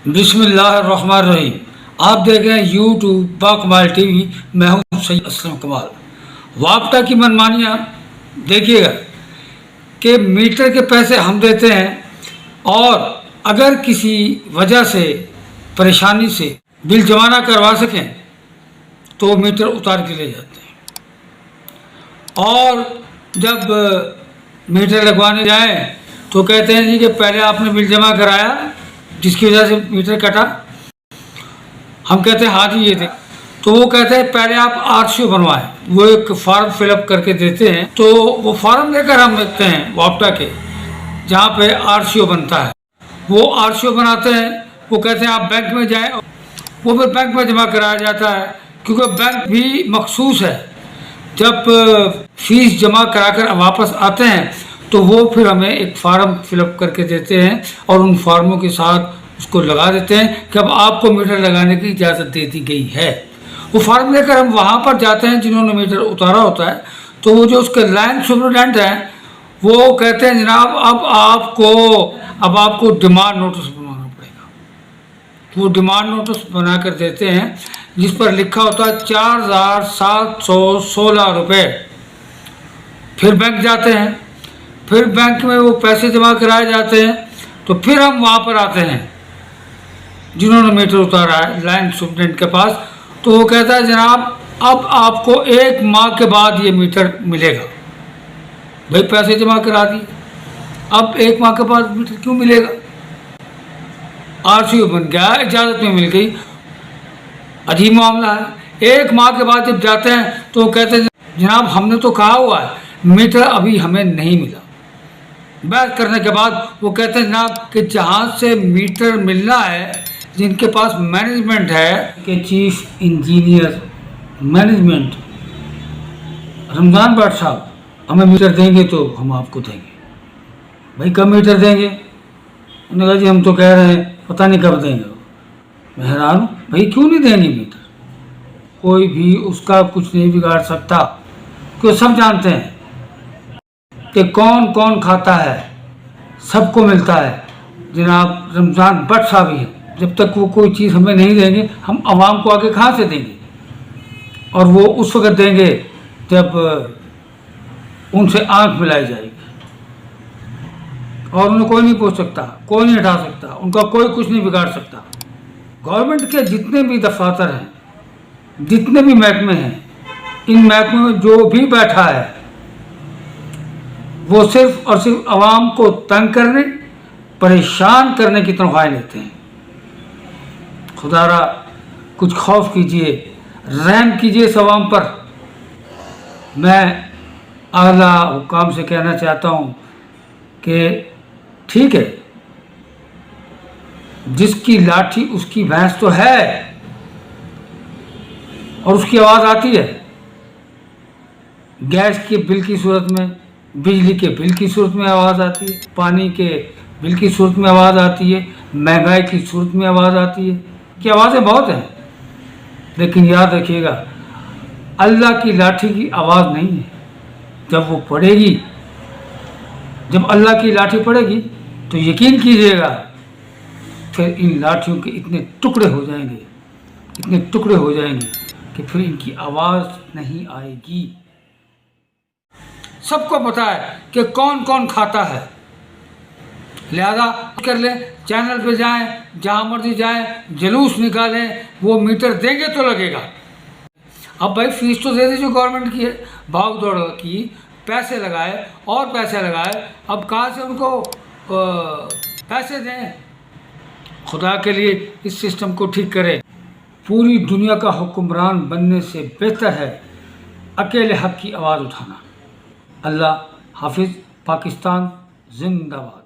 بسم اللہ الرحمن الرحیم. آپ دیکھ رہے ہیں یوٹیوب باکمال ٹی وی. میں ہوں سید اسلم کمال. وابٹا کی منمانیاں دیکھیے گا کہ میٹر کے پیسے ہم دیتے ہیں اور اگر کسی وجہ سے پریشانی سے بل جمع نہ کروا سکیں تو میٹر اتار کے لے جاتے ہیں. اور جب میٹر لگوانے جائیں تو کہتے ہیں جی کہ پہلے آپ نے بل جمع کرایا جس کی وجہ سے میٹر کٹا. ہم کہتے ہیں ہاں جی یہ دیکھ. تو وہ کہتے ہیں پہلے آپ RCO بنوائیں. وہ ایک فارم فل اپ کر کے دیتے ہیں تو وہ فارم لے کر ہم دیکھتے ہیں وابٹا کے جہاں پہ RCO بنتا ہے. وہ RCO بناتے ہیں. وہ کہتے ہیں آپ بینک میں جائیں. وہ پھر بینک میں جمع کرایا جاتا ہے کیونکہ بینک بھی مخصوص ہے. جب فیس جمع کرا کر واپس آتے ہیں تو وہ پھر ہمیں ایک فارم فل اپ کر کے دیتے ہیں اور ان فارموں کے ساتھ اس کو لگا دیتے ہیں کہ اب آپ کو میٹر لگانے کی اجازت دے دی گئی ہے. وہ فارم لے کر ہم وہاں پر جاتے ہیں جنہوں نے میٹر اتارا ہوتا ہے. تو وہ جو اس کے لائن سپرڈنٹ ہیں وہ کہتے ہیں جناب اب آپ کو ڈیمانڈ نوٹس بنوانا پڑے گا. وہ ڈیمانڈ نوٹس بنا کر دیتے ہیں جس پر لکھا ہوتا ہے 4716 روپے. پھر بینک جاتے ہیں. پھر بینک میں وہ پیسے جمع کرائے جاتے ہیں. تو پھر ہم وہاں پر آتے ہیں جنہوں نے میٹر اتارا ہے لائن سپرڈنٹ کے پاس. تو وہ کہتا ہے جناب اب آپ کو 1 ماہ کے بعد یہ میٹر ملے گا. بھائی پیسے جمع کرا دیے, اب 1 ماہ کے بعد میٹر کیوں ملے گا؟ RCO بن گیا, اجازت میں مل گئی. عجیب معاملہ ہے. 1 ماہ کے بعد جب جاتے ہیں تو وہ کہتے ہیں جناب ہم نے تو کہا ہوا ہے میٹر ابھی ہمیں نہیں ملا. بحث کرنے کے بعد وہ کہتے ہیں جناب کہ جہاں سے میٹر ملنا ہے جن کے پاس مینجمنٹ ہے کہ chief engineer management Ramzan but صاحب ہمیں میٹر دیں گے تو ہم آپ کو دیں گے. بھائی کب میٹر دیں گے؟ انہوں نے کہا جی ہم تو کہہ رہے ہیں پتہ نہیں کب دیں گے. میں حیران ہوں بھائی کیوں نہیں دیں گے میٹر؟ کوئی بھی اس کا کچھ نہیں بگاڑ سکتا کیوں سب جانتے ہیں کہ کون کون کھاتا ہے, سب کو ملتا ہے. جناب رمضان بٹ صاحب ہی ہے. جب تک وہ کوئی چیز ہمیں نہیں دیں گے ہم عوام کو آگے کہاں سے دیں گے؟ اور وہ اس وقت دیں گے جب ان سے آنکھ ملائی جائے گی اور انہیں کوئی نہیں پوچھ سکتا, کوئی نہیں ہٹا سکتا, ان کا کوئی کچھ نہیں بگاڑ سکتا. گورنمنٹ کے جتنے بھی دفاتر ہیں, جتنے بھی محکمے ہیں, ان محکمے میں جو بھی بیٹھا ہے وہ صرف اور صرف عوام کو تنگ کرنے, پریشان کرنے کی تنخواہیں لیتے ہیں. خدا را کچھ خوف کیجئے, رحم کیجئے اس عوام پر. میں اعلیٰ حکام سے کہنا چاہتا ہوں کہ ٹھیک ہے جس کی لاٹھی اس کی بھینس تو ہے اور اس کی آواز آتی ہے. گیس کے بل کی صورت میں, بجلی کے بل کی صورت میں آواز آتی ہے, پانی کے بل کی صورت میں آواز آتی ہے, مہنگائی کی صورت میں آواز آتی ہے. کی آوازیں بہت ہیں لیکن یاد رکھیے گا اللہ کی لاٹھی کی آواز نہیں ہے. جب وہ پڑے گی, جب اللہ کی لاٹھی پڑے گی تو یقین کیجیے گا پھر ان لاٹھیوں کے اتنے ٹکڑے ہو جائیں گے, اتنے ٹکڑے ہو جائیں گے کہ پھر ان کی آواز نہیں آئے گی. سب کو پتا ہے کہ کون کون کھاتا ہے. لہذا کر لیں, چینل پہ جائیں, جہاں مرضی جائیں, جلوس نکالیں, وہ میٹر دیں گے تو لگے گا. اب بھائی فیس تو دے دیجیے گورنمنٹ کی ہے, بھاگ دوڑ کی, پیسے لگائے اور پیسے لگائے, اب کہاں سے ان کو پیسے دیں؟ خدا کے لیے اس سسٹم کو ٹھیک کرے. پوری دنیا کا حکمران بننے سے بہتر ہے اکیلے حق کی آواز اٹھانا. اللہ حافظ. پاکستان زندہ باد.